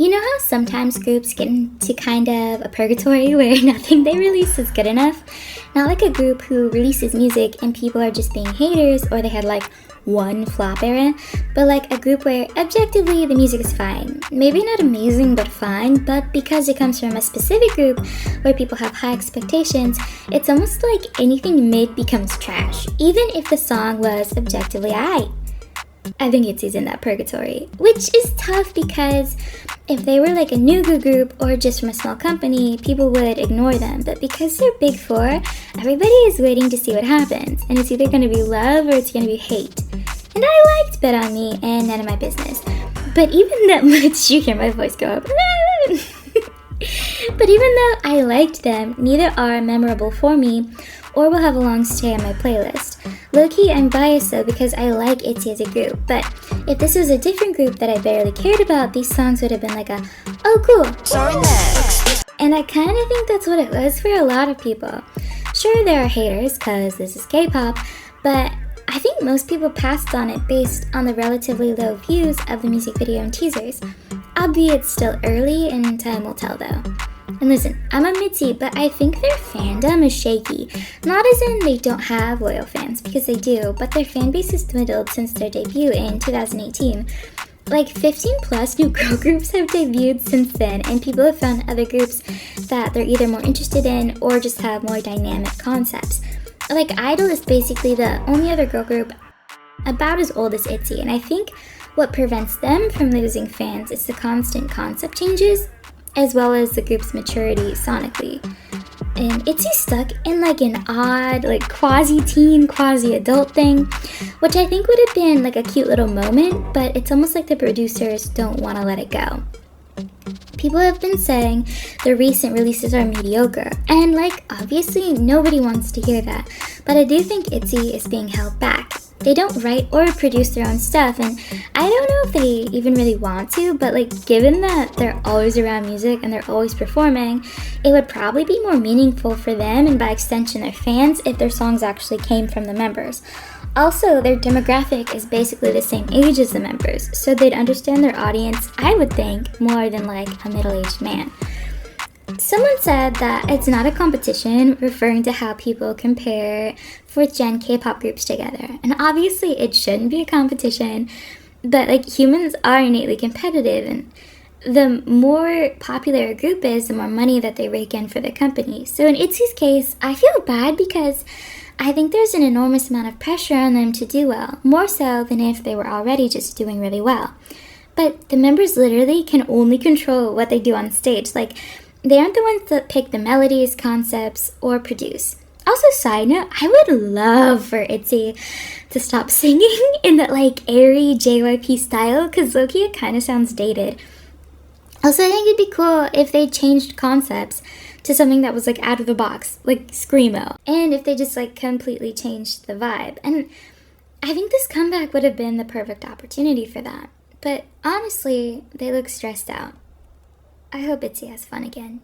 You know how sometimes groups get into kind of a purgatory where nothing they release is good enough? Not like a group who releases music and people are just being haters or they had like one flop era, but like a group where objectively the music is fine. Maybe not amazing, but fine, but because it comes from a specific group where people have high expectations, it's almost like anything mid becomes trash, even if the song was objectively aight. I think ITZY's in that purgatory, which is tough because if they were like a new group or just from a small company, people would ignore them. But because they're big four, everybody is waiting to see what happens. And it's either going to be love or it's going to be hate. And I liked Bet On Me and None of My Business. But even that much, you hear my voice go up. But even though I liked them, neither are memorable for me or will have a long stay on my playlist. Low-key, I'm biased though because I like ITZY as a group, but if this was a different group that I barely cared about, these songs would have been like a, oh cool. Sorry, next. And I kind of think that's what it was for a lot of people. Sure, there are haters because this is K-pop, but I think most people passed on it based on the relatively low views of the music video and teasers. Albeit still early and time will tell though. And listen, I'm a Mitzi, but I think their fandom is shaky. Not as in they don't have loyal fans, because they do, but their fan base has dwindled since their debut in 2018. Like 15 plus new girl groups have debuted since then, and people have found other groups that they're either more interested in or just have more dynamic concepts. Like Idol is basically the only other girl group about as old as ITZY, and I think what prevents them from losing fans is the constant concept changes, as well as the group's maturity sonically. And ITZY's stuck in like an odd, like quasi-teen, quasi-adult thing, which I think would have been like a cute little moment, but it's almost like the producers don't want to let it go. People have been saying the recent releases are mediocre, and like obviously nobody wants to hear that, but I do think ITZY is being held back. They don't write or produce their own stuff, and I don't know if they even really want to, but like given that they're always around music and they're always performing, it would probably be more meaningful for them and by extension their fans if their songs actually came from the members. Also, their demographic is basically the same age as the members, so they'd understand their audience, I would think, more than like a middle-aged man. Someone said that it's not a competition, referring to how people compare 4th gen K-pop groups together. And obviously it shouldn't be a competition, but like humans are innately competitive, and the more popular a group is, the more money that they rake in for the company. So in ITZY's case, I feel bad because I think there's an enormous amount of pressure on them to do well, more so than if they were already just doing really well. But the members literally can only control what they do on stage. Like, they aren't the ones that pick the melodies, concepts, or produce. Also, side note, I would love for ITZY to stop singing in that like airy JYP style, because low-key it kind of sounds dated. Also, I think it'd be cool if they changed concepts to something that was like out of the box, like Screamo. And if they just like completely changed the vibe. And I think this comeback would have been the perfect opportunity for that. But honestly, they look stressed out. I hope ITZY has fun again.